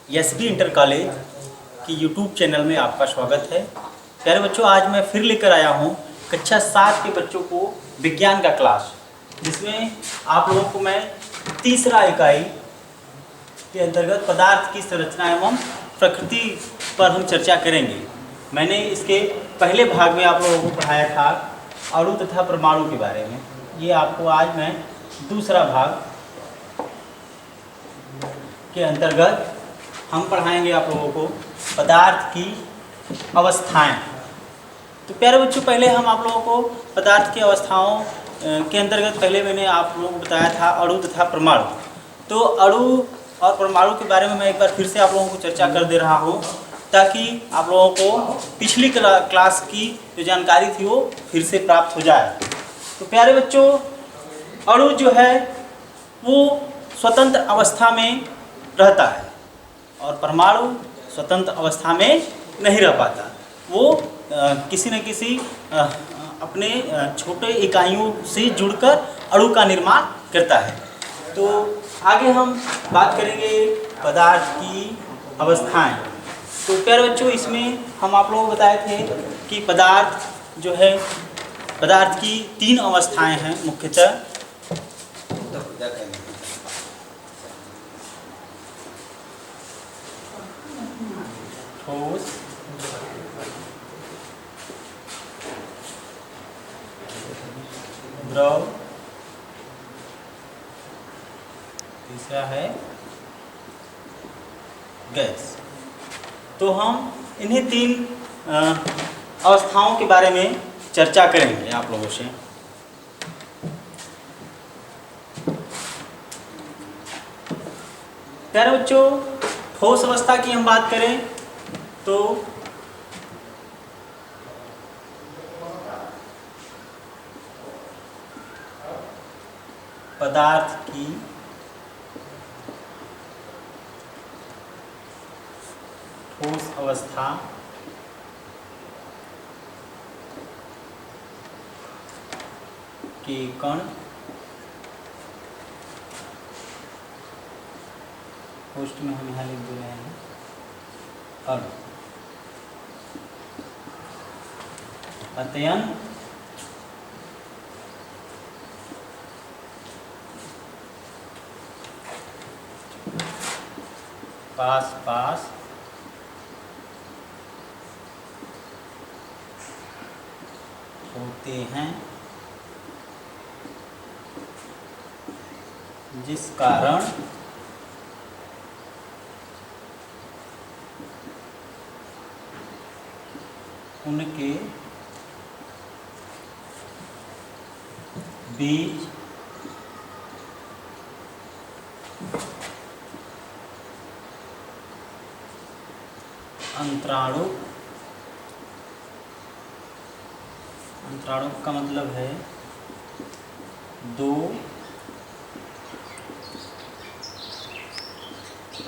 SB inter college की YouTube channel में आपका स्वागत है। प्यारे बच्चों, आज मैं फिर लेकर आया हूँ कक्षा 7 के बच्चों को विज्ञान का क्लास, जिसमें आप लोगों को मैं तीसरा इकाई के अंतर्गत पदार्थ की संरचना एवं प्रकृति पर हम चर्चा करेंगे। मैंने इसके पहले भाग में आप लोगों को पढ़ाया था अणु तथा परमाणु के बारे में। ये आपको आज मैं दूसरा भाग के अंतर्गत हम पढ़ाएंगे आप लोगों को पदार्थ की अवस्थाएं। तो प्यारे बच्चों, पहले हम आप लोगों को पदार्थ की अवस्थाओं के अंतर्गत पहले मैंने आप लोगों को बताया था अणु तथा परमाणु। तो अणु और परमाणु के बारे में मैं एक बार फिर से आप लोगों को चर्चा कर दे रहा हूँ, ताकि आप लोगों को पिछली क्लास की जो जानकारी थी वो फिर से प्राप्त हो जाए। तो प्यारे बच्चों, अणु जो है वो स्वतंत्र अवस्था में रहता है और परमाणु स्वतंत्र अवस्था में नहीं रह पाता। वो किसी न किसी अपने छोटे इकाइयों से जुड़कर अणु का निर्माण करता है। तो आगे हम बात करेंगे पदार्थ की अवस्थाएं। तो प्यारे बच्चों, इसमें हम आप लोगों को बताए थे कि पदार्थ जो है, पदार्थ की 3 अवस्थाएं हैं मुख्यतः। ठोस, द्रव, तीसरा है गैस। तो हम इन्हीं 3 अवस्थाओं के बारे में चर्चा करेंगे आप लोगों से। प्यारे बच्चों, ठोस अवस्था की हम बात करें तो पदार्थ की ठोस अवस्था के कण पोस्ट में हम यहाँ लिख दे रहे हैं अणु अध्ययन पास पास होते हैं, जिस कारण उनके बीच अंतराणु का मतलब है 2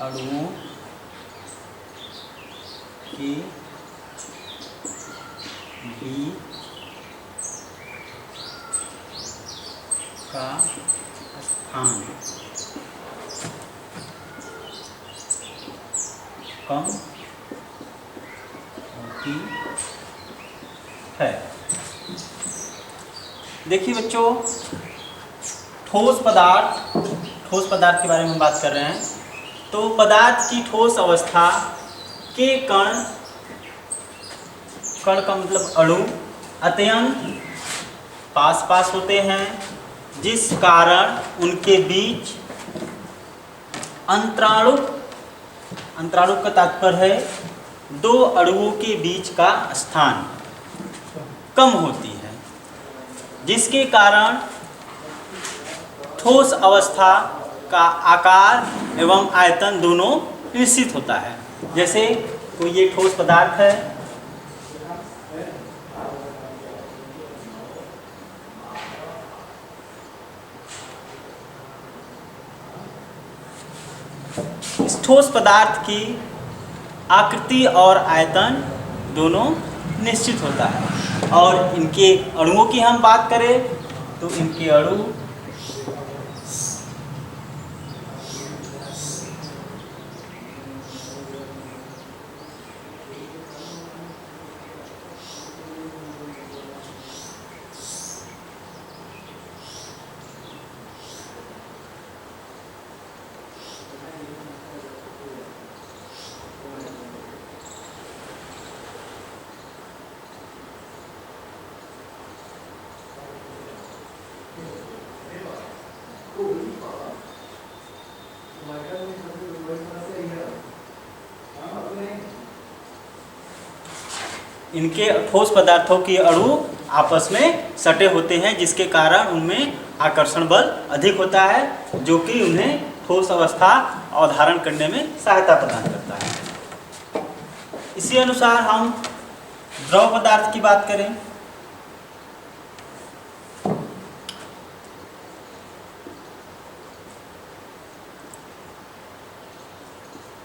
अणुओं के बीच का स्थान कम होती है। देखिए बच्चों, ठोस पदार्थ के बारे में हम बात कर रहे हैं। तो पदार्थ की ठोस अवस्था के कण का मतलब अणु अत्यंत पास पास होते हैं, जिस कारण उनके बीच अंतराणु का तात्पर्य है 2 अणुओं के बीच का स्थान कम होती है, जिसके कारण ठोस अवस्था का आकार एवं आयतन दोनों निश्चित होता है। जैसे कोई ये ठोस पदार्थ है, इस ठोस पदार्थ की आकृति और आयतन दोनों निश्चित होता है। और इनके अणुओं की हम बात करें तो इनके अणु इनके ठोस पदार्थों के अणु आपस में सटे होते हैं, जिसके कारण उनमें आकर्षण बल अधिक होता है, जो कि उन्हें ठोस अवस्था अवधारण करने में सहायता प्रदान करता है। इसी अनुसार हम द्रव पदार्थ की बात करें।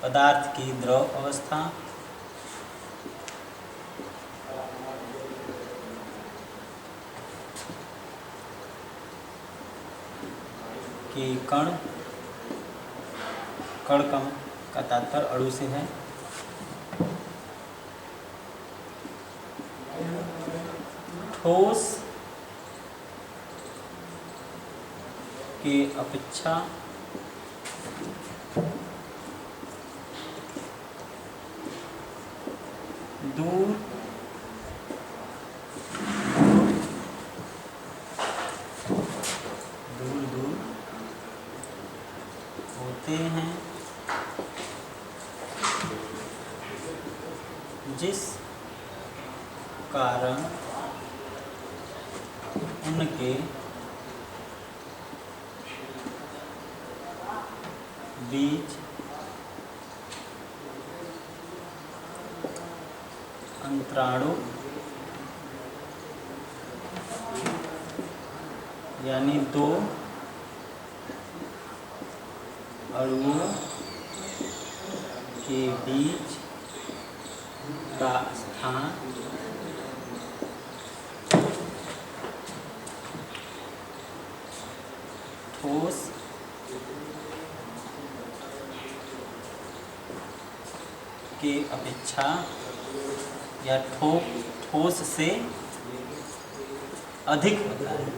पदार्थ की द्रव अवस्था कि कण का तात्पर्य अणु से है। ठोस के अपेक्षा दूर होते हैं, जिस कारण उनके बीच अंतराणु यानी दो अणुओं के बीच का स्थान ठोस के अपेक्षा या ठोस से अधिक होता है।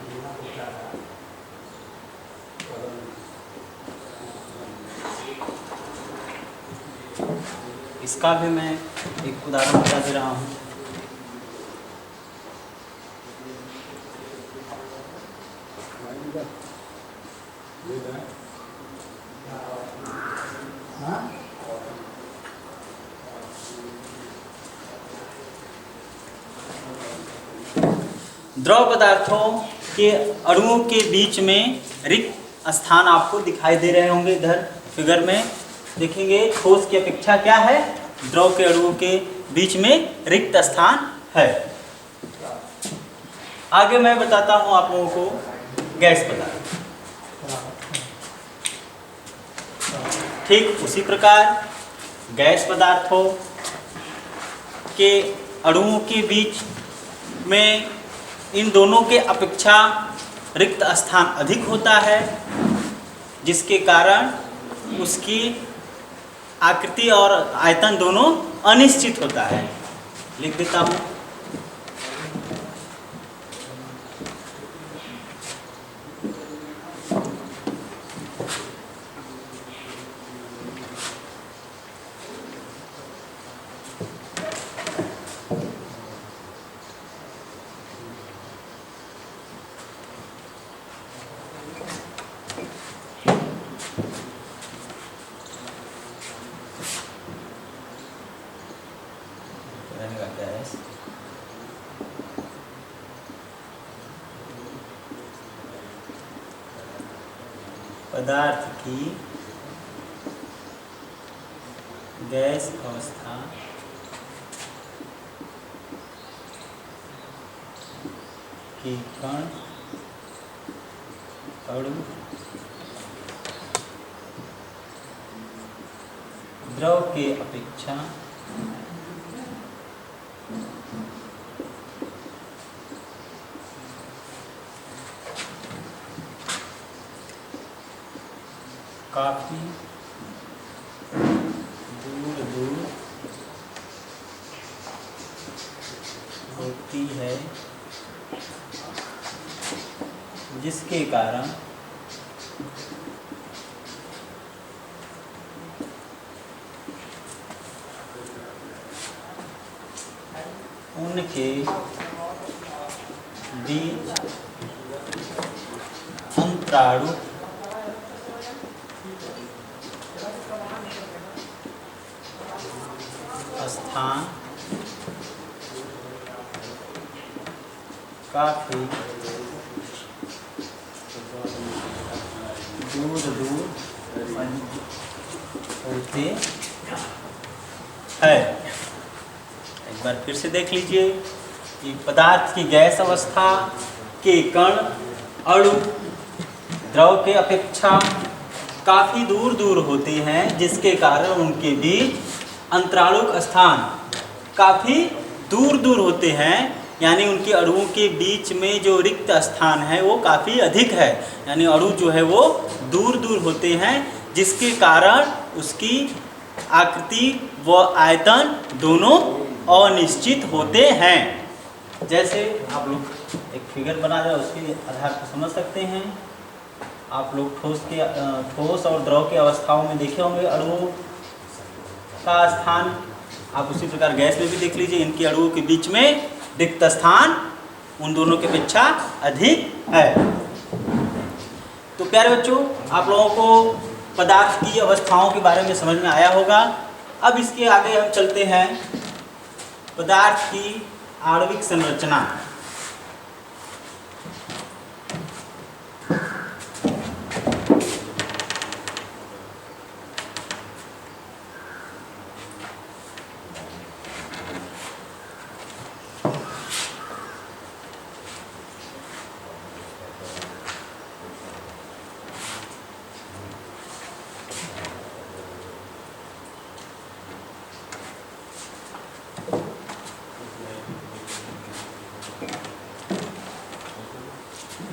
इसका भी मैं एक उदाहरण बता दे रहा हूँ। द्रव पदार्थों के अणुओं के बीच में रिक्त स्थान आपको दिखाई दे रहे होंगे। इधर फिगर में देखेंगे, ठोस की अपेक्षा क्या है, द्रव के अणुओं के बीच में रिक्त स्थान है। आगे मैं बताता हूं आप लोगों को गैस पदार्थ। ठीक उसी प्रकार गैस पदार्थों के अणुओं के बीच में इन दोनों के अपेक्षा रिक्त स्थान अधिक होता है, जिसके कारण उसकी आकृति और आयतन दोनों अनिश्चित होता है। लिख देता हूँ। गैस पदार्थ की गैस अवस्था की कण अणु द्रव के अपेक्षा काफी दूर दूर होती है, जिसके कारण उनके बीच अंतराणु स्थान काफी दूर दूर होते हैं। एक बार फिर से देख लीजिए कि पदार्थ की गैस अवस्था के कण अणु द्रव के अपेक्षा काफ़ी दूर दूर होते हैं, जिसके कारण उनके बीच अंतराणुक स्थान काफ़ी दूर दूर होते हैं। यानी उनके अणुओं के बीच में जो रिक्त स्थान है वो काफ़ी अधिक है, यानी अणु जो है वो दूर दूर होते हैं, जिसके कारण उसकी आकृति व आयतन दोनों अनिश्चित होते हैं। जैसे आप लोग एक फिगर बना रहे हैं, उसके आधार पर समझ सकते हैं। आप लोग ठोस और द्रव की अवस्थाओं में देखे होंगे अणुओं का स्थान, आप उसी प्रकार गैस में भी देख लीजिए, इनके अणुओं के बीच में रिक्त स्थान उन दोनों की अपेक्षा अधिक है। तो प्यारे बच्चों, आप लोगों को पदार्थ की अवस्थाओं के बारे में समझ में आया होगा। अब इसके आगे हम चलते हैं पदार्थ की आणविक संरचना।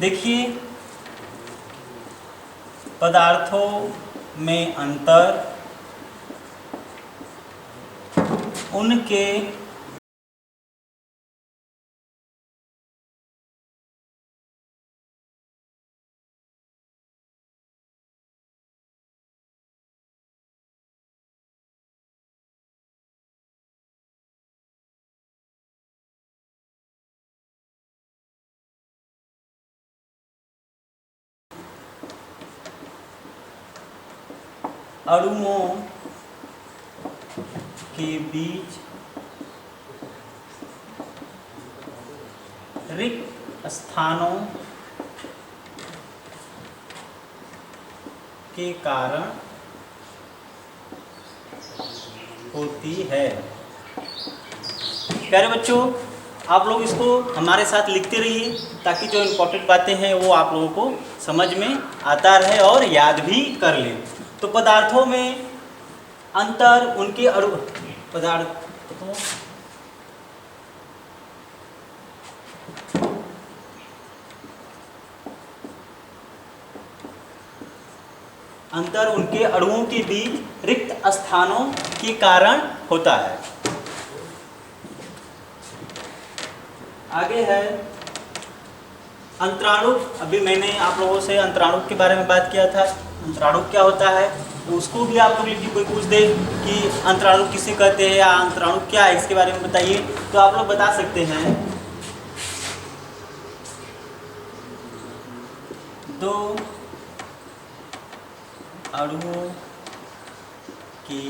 देखिए, पदार्थों में अंतर उनके अणुओं के बीच रिक्त स्थानों के कारण होती है। प्यारे बच्चों, आप लोग इसको हमारे साथ लिखते रहिए, ताकि जो इम्पोर्टेंट बातें हैं वो आप लोगों को समझ में आता रहे और याद भी कर लें। तो पदार्थों में अंतर उनके अणु पदार्थों अंतर उनके अणुओं के बीच रिक्त स्थानों के कारण होता है। आगे है अंतराणुक। अभी मैंने आप लोगों से अंतराणुक के बारे में बात किया था। अंतराणुक क्या होता है, तो उसको भी आप लोग लिखिए। कोई पूछ दे कि अंतराणुक किसे कहते हैं या अंतराणुक क्या है, इसके बारे में बताइए, तो आप लोग बता सकते हैं। दो अणुओं के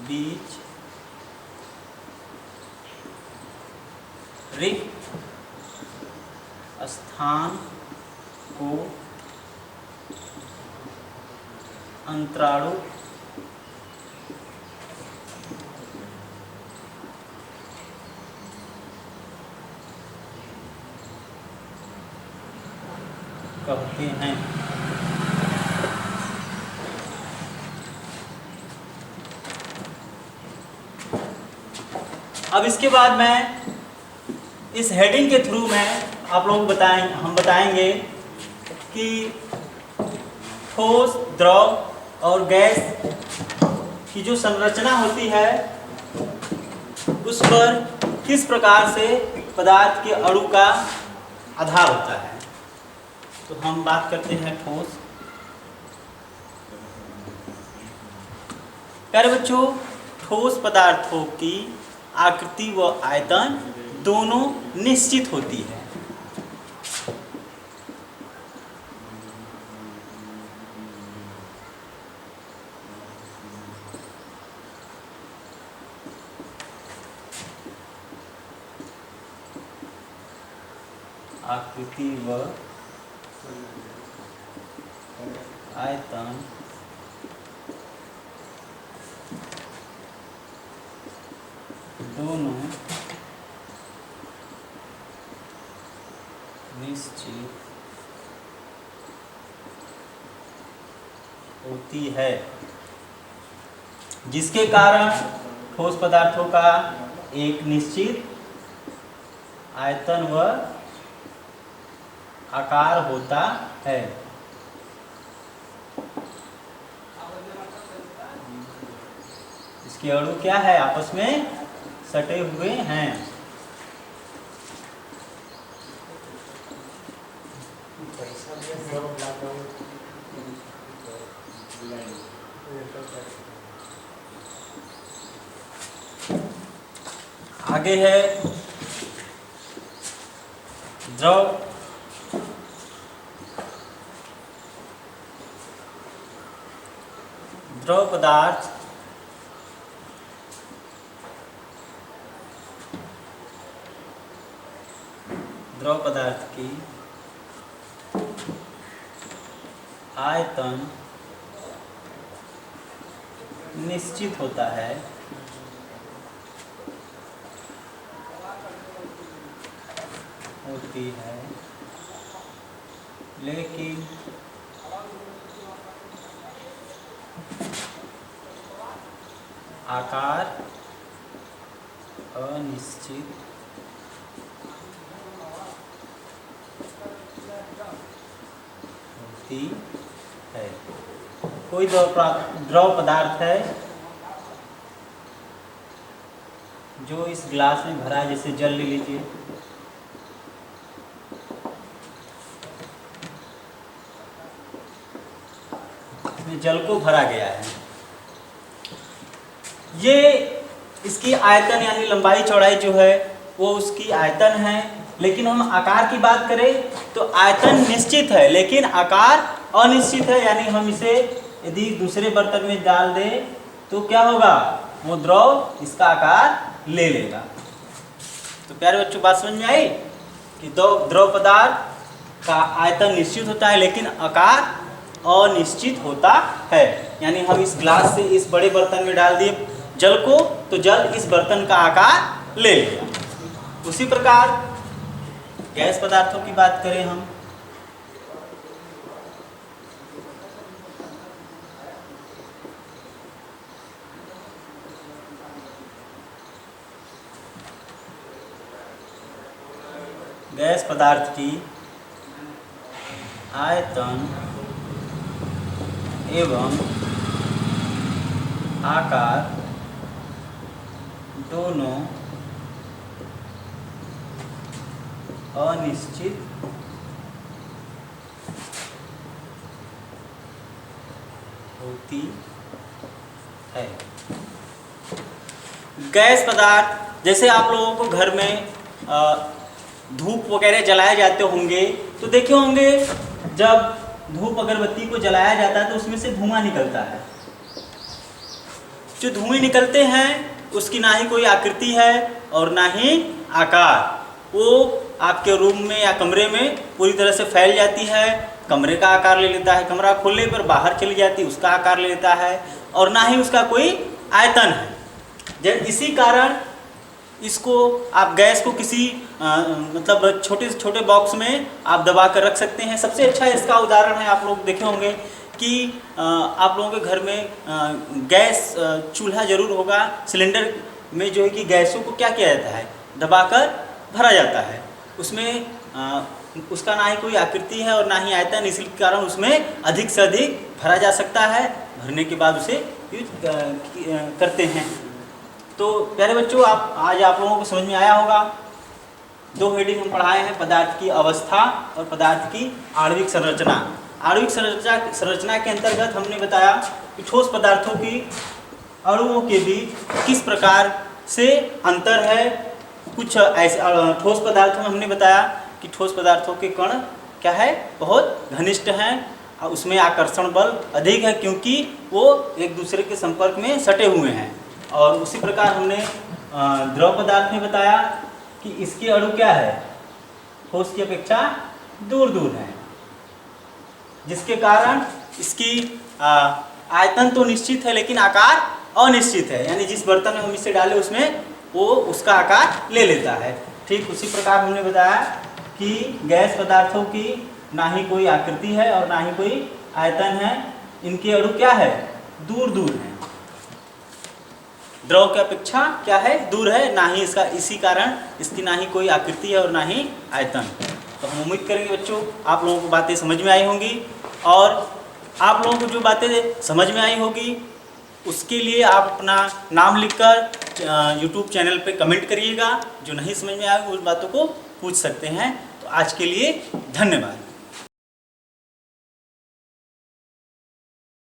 बीच रिक्त स्थान को अंतराणुक कहते हैं। अब इसके बाद मैं इस हेडिंग के थ्रू में आप लोगों को हम बताएंगे कि ठोस, द्रव और गैस की जो संरचना होती है उस पर किस प्रकार से पदार्थ के अणु का आधार होता है। तो हम बात करते हैं ठोस। प्यारे बच्चों, ठोस पदार्थों की आकृति व आयतन दोनों निश्चित होती है। आकृति व आयतन दोनों निश्चित होती है, जिसके कारण ठोस पदार्थों का एक निश्चित आयतन व आकार होता है। इसके अणु क्या है, आपस में सटे हुए हैं। आगे है द्रव पदार्थ की आयतन निश्चित होता है, होती है, लेकिन आकार अनिश्चित होती है। कोई द्रव पदार्थ है जो इस गिलास में भरा है, जैसे जल ले लीजिए। इसमें जल को भरा गया है। ये इसकी आयतन यानी लंबाई चौड़ाई जो है वो उसकी आयतन है, लेकिन हम आकार की बात करें तो आयतन निश्चित है लेकिन आकार अनिश्चित है। यानी हम इसे यदि दूसरे बर्तन में डाल दें तो क्या होगा, वो द्रव इसका आकार ले लेगा। तो प्यारे बच्चों, बात समझ में आई कि द्रव पदार्थ का आयतन निश्चित होता है लेकिन आकार अनिश्चित होता है। यानी हम इस ग्लास से इस बड़े बर्तन में डाल दिए जल को तो जल इस बर्तन का आकार ले लेगा। उसी प्रकार गैस पदार्थों की बात करें हम, गैस पदार्थ की आयतन एवं आकार दोनों अनिश्चित होती है। गैस पदार्थ जैसे आप लोगों को घर में धूप वगैरह जलाए जाते होंगे तो देखे होंगे, जब धूप अगरबत्ती को जलाया जाता है तो उसमें से धुआं निकलता है। जो धुएं निकलते हैं उसकी ना ही कोई आकृति है और ना ही आकार, वो आपके रूम में या कमरे में पूरी तरह से फैल जाती है, कमरे का आकार ले लेता है, कमरा खोलने पर बाहर चली जाती है उसका आकार ले लेता है, और ना ही उसका कोई आयतन है। इसी कारण इसको आप गैस को किसी मतलब छोटे से छोटे बॉक्स में आप दबा कर रख सकते हैं। सबसे अच्छा इसका उदाहरण है, आप लोग देखे होंगे कि आप लोगों के घर में गैस चूल्हा जरूर होगा, सिलेंडर में जो है कि गैसों को क्या किया जाता है, दबाकर भरा जाता है। उसमें उसका ना ही कोई आकृति है और ना ही आयतन, इसी कारण उसमें अधिक से अधिक भरा जा सकता है। भरने के बाद उसे यूज करते हैं। तो प्यारे बच्चों, आज आप लोगों को समझ में आया होगा। दो हेडिंग हम पढ़ाए हैं, पदार्थ की अवस्था और पदार्थ की आणविक संरचना। आणविक संरचना के अंतर्गत हमने बताया कि ठोस पदार्थों की अणुओं के बीच किस प्रकार से अंतर है। कुछ ऐसे ठोस पदार्थों में हमने बताया कि ठोस पदार्थों के कण क्या है, बहुत घनिष्ठ हैं, उसमें आकर्षण बल अधिक है क्योंकि वो एक दूसरे के संपर्क में सटे हुए हैं। और उसी प्रकार हमने द्रव पदार्थ में बताया कि इसके अणु क्या है, ठोस की अपेक्षा दूर दूर है, जिसके कारण इसकी आयतन तो निश्चित है लेकिन आकार अनिश्चित है, यानी जिस बर्तन में हम इसे डालें उसमें वो उसका आकार ले लेता है। ठीक उसी प्रकार हमने बताया कि गैस पदार्थों की ना ही कोई आकृति है और ना ही कोई आयतन है, इनके अणु क्या है, दूर दूर है। द्रव की अपेक्षा क्या है, दूर है, ना ही इसका इसी कारण इसकी ना ही कोई आकृति है और ना ही आयतन। तो हम उम्मीद करेंगे बच्चों आप लोगों को बातें समझ में आई होंगी, और आप लोगों को जो बातें समझ में आई होगी उसके लिए आप अपना नाम लिखकर YouTube चैनल पे कमेंट करिएगा। जो नहीं समझ में आए उस बातों को पूछ सकते हैं। तो आज के लिए धन्यवाद।